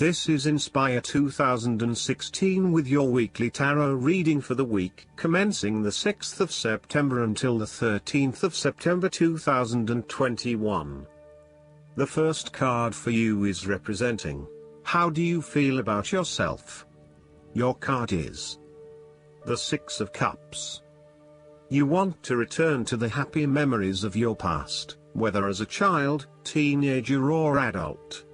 This is Inspire 2016 with your weekly tarot reading for the week commencing the 6th of September until the 13th of September 2021. The first card for you is representing, how do you feel about yourself? Your card is the Six of Cups. You want to return to the happy memories of your past, whether as a child, teenager or adult.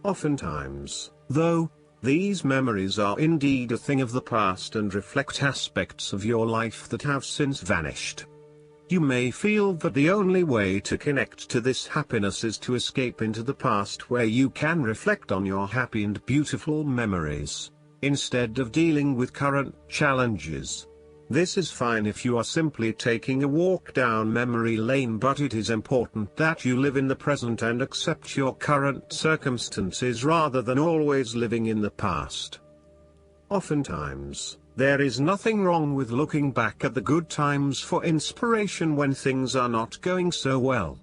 Oftentimes, though, these memories are indeed a thing of the past and reflect aspects of your life that have since vanished. You may feel that the only way to connect to this happiness is to escape into the past where you can reflect on your happy and beautiful memories, instead of dealing with current challenges. This is fine if you are simply taking a walk down memory lane, but it is important that you live in the present and accept your current circumstances rather than always living in the past. Oftentimes, there is nothing wrong with looking back at the good times for inspiration when things are not going so well.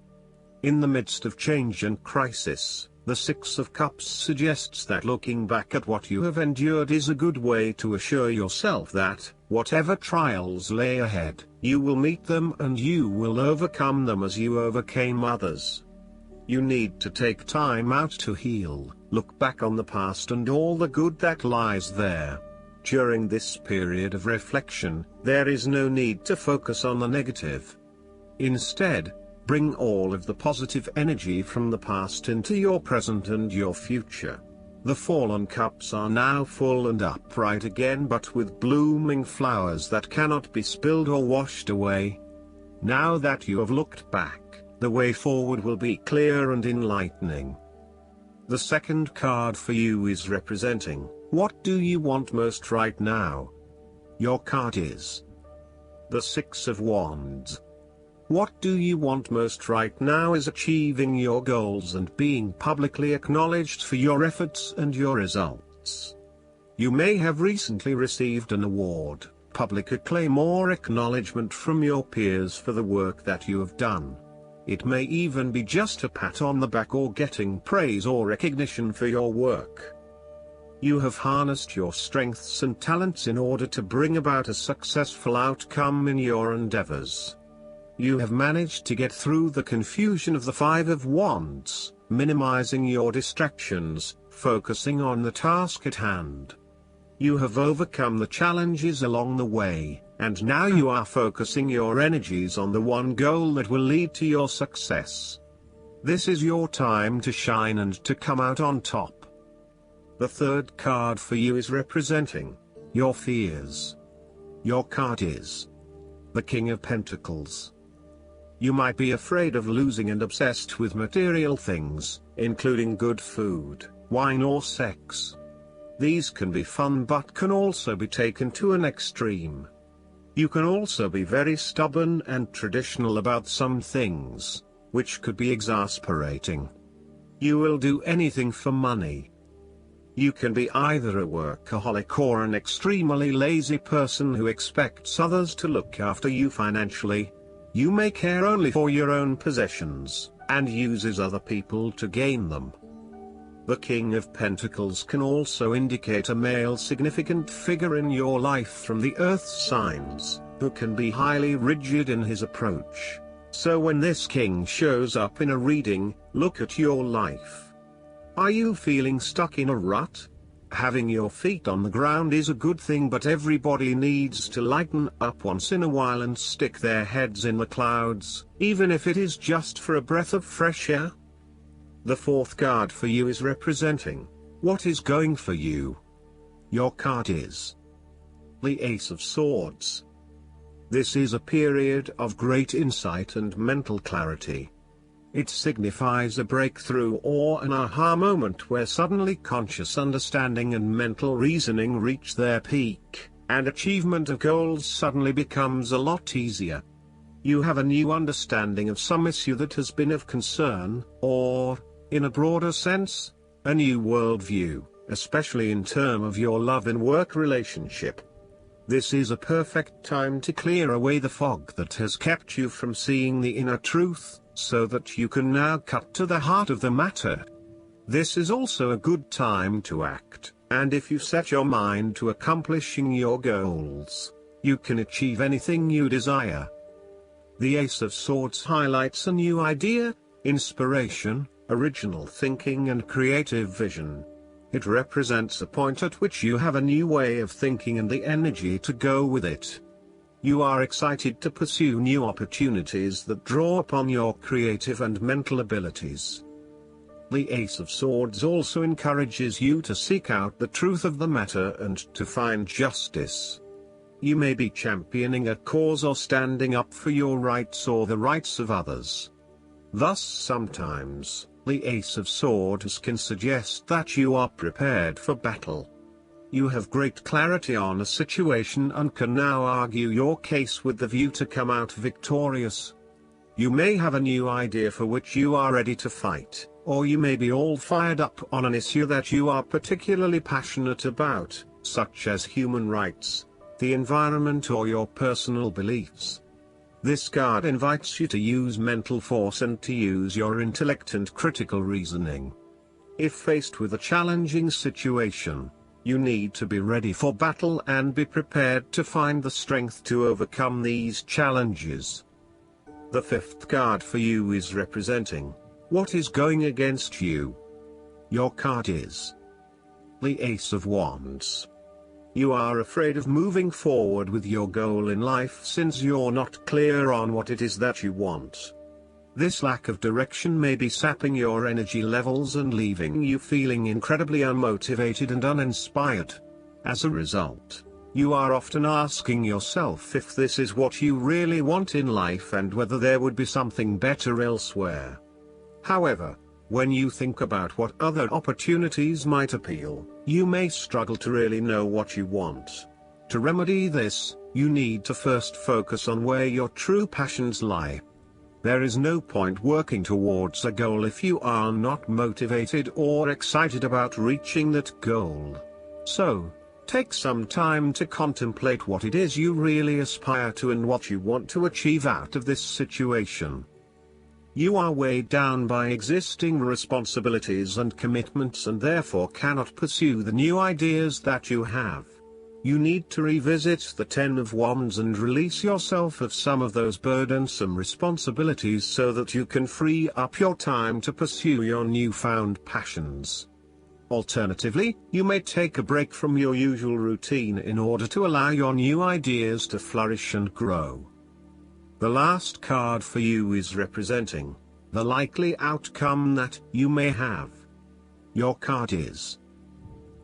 In the midst of change and crisis, the Six of Cups suggests that looking back at what you have endured is a good way to assure yourself that, whatever trials lay ahead, you will meet them and you will overcome them as you overcame others. You need to take time out to heal, look back on the past and all the good that lies there. During this period of reflection, there is no need to focus on the negative. Instead, bring all of the positive energy from the past into your present and your future. The fallen cups are now full and upright again, but with blooming flowers that cannot be spilled or washed away. Now that you have looked back, the way forward will be clear and enlightening. The second card for you is representing, what do you want most right now? Your card is the Six of Wands. What do you want most right now is achieving your goals and being publicly acknowledged for your efforts and your results. You may have recently received an award, public acclaim or acknowledgement from your peers for the work that you have done. It may even be just a pat on the back or getting praise or recognition for your work. You have harnessed your strengths and talents in order to bring about a successful outcome in your endeavors. You have managed to get through the confusion of the Five of Wands, minimizing your distractions, focusing on the task at hand. You have overcome the challenges along the way, and now you are focusing your energies on the one goal that will lead to your success. This is your time to shine and to come out on top. The third card for you is representing your fears. Your card is the King of Pentacles. You might be afraid of losing and obsessed with material things, including good food, wine or sex. These can be fun but can also be taken to an extreme. You can also be very stubborn and traditional about some things, which could be exasperating. You will do anything for money. You can be either a workaholic or an extremely lazy person who expects others to look after you financially. You may care only for your own possessions, and uses other people to gain them. The King of Pentacles can also indicate a male significant figure in your life from the earth signs, who can be highly rigid in his approach. So when this king shows up in a reading, look at your life. Are you feeling stuck in a rut? Having your feet on the ground is a good thing, but everybody needs to lighten up once in a while and stick their heads in the clouds, even if it is just for a breath of fresh air. The fourth card for you is representing what is going for you. Your card is the Ace of Swords. This is a period of great insight and mental clarity. It signifies a breakthrough or an aha moment where suddenly conscious understanding and mental reasoning reach their peak, and achievement of goals suddenly becomes a lot easier. You have a new understanding of some issue that has been of concern, or, in a broader sense, a new worldview, especially in terms of your love and work relationship. This is a perfect time to clear away the fog that has kept you from seeing the inner truth, so that you can now cut to the heart of the matter. This is also a good time to act, and if you set your mind to accomplishing your goals, you can achieve anything you desire. The Ace of Swords highlights a new idea, inspiration, original thinking and creative vision. It represents a point at which you have a new way of thinking and the energy to go with it. You are excited to pursue new opportunities that draw upon your creative and mental abilities. The Ace of Swords also encourages you to seek out the truth of the matter and to find justice. You may be championing a cause or standing up for your rights or the rights of others. Thus sometimes, the Ace of Swords can suggest that you are prepared for battle. You have great clarity on a situation and can now argue your case with the view to come out victorious. You may have a new idea for which you are ready to fight, or you may be all fired up on an issue that you are particularly passionate about, such as human rights, the environment or your personal beliefs. This card invites you to use mental force and to use your intellect and critical reasoning. If faced with a challenging situation, you need to be ready for battle and be prepared to find the strength to overcome these challenges. The fifth card for you is representing what is going against you. Your card is the Ace of Wands. You are afraid of moving forward with your goal in life since you're not clear on what it is that you want. This lack of direction may be sapping your energy levels and leaving you feeling incredibly unmotivated and uninspired. As a result, you are often asking yourself if this is what you really want in life and whether there would be something better elsewhere. However, when you think about what other opportunities might appeal, you may struggle to really know what you want. To remedy this, you need to first focus on where your true passions lie. There is no point working towards a goal if you are not motivated or excited about reaching that goal. So, take some time to contemplate what it is you really aspire to and what you want to achieve out of this situation. You are weighed down by existing responsibilities and commitments and therefore cannot pursue the new ideas that you have. You need to revisit the Ten of Wands and release yourself of some of those burdensome responsibilities so that you can free up your time to pursue your newfound passions. Alternatively, you may take a break from your usual routine in order to allow your new ideas to flourish and grow. The last card for you is representing the likely outcome that you may have. Your card is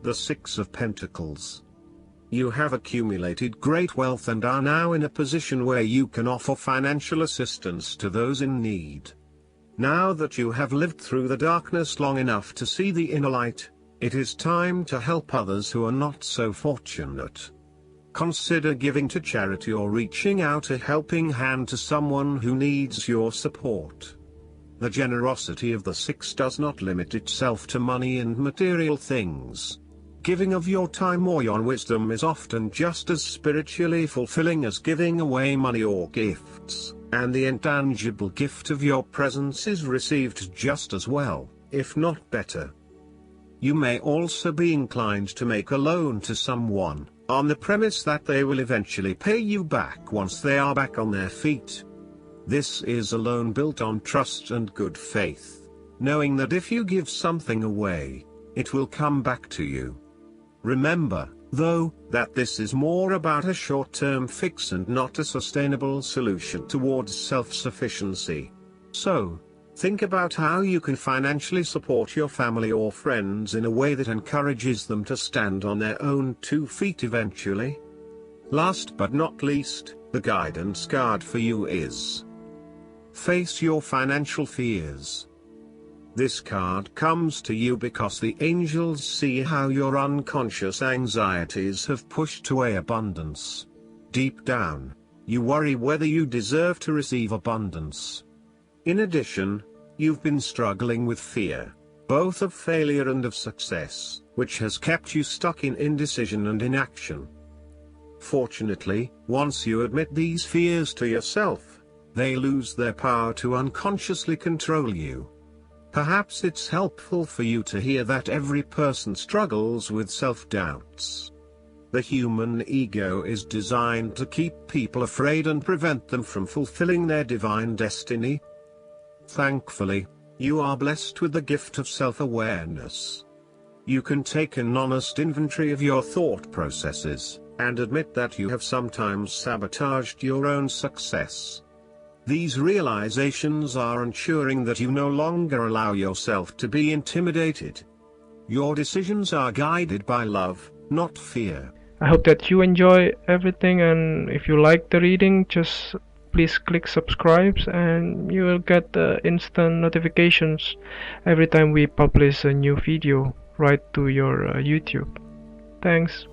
the Six of Pentacles. You have accumulated great wealth and are now in a position where you can offer financial assistance to those in need. Now that you have lived through the darkness long enough to see the inner light, it is time to help others who are not so fortunate. Consider giving to charity or reaching out a helping hand to someone who needs your support. The generosity of the Six does not limit itself to money and material things. Giving of your time or your wisdom is often just as spiritually fulfilling as giving away money or gifts, and the intangible gift of your presence is received just as well, if not better. You may also be inclined to make a loan to someone, on the premise that they will eventually pay you back once they are back on their feet. This is a loan built on trust and good faith, knowing that if you give something away, it will come back to you. Remember, though, that this is more about a short-term fix and not a sustainable solution towards self-sufficiency. So, think about how you can financially support your family or friends in a way that encourages them to stand on their own 2 feet eventually. Last but not least, the guidance card for you is Face Your Financial Fears. This card comes to you because the angels see how your unconscious anxieties have pushed away abundance. Deep down, you worry whether you deserve to receive abundance. In addition, you've been struggling with fear, both of failure and of success, which has kept you stuck in indecision and inaction. Fortunately, once you admit these fears to yourself, they lose their power to unconsciously control you. Perhaps it's helpful for you to hear that every person struggles with self-doubts. The human ego is designed to keep people afraid and prevent them from fulfilling their divine destiny. Thankfully, you are blessed with the gift of self-awareness. You can take an honest inventory of your thought processes, and admit that you have sometimes sabotaged your own success. These realizations are ensuring that you no longer allow yourself to be intimidated. Your decisions are guided by love, not fear. I hope that you enjoy everything, and if you like the reading, just please click subscribe and you will get the instant notifications every time we publish a new video right to your YouTube. Thanks.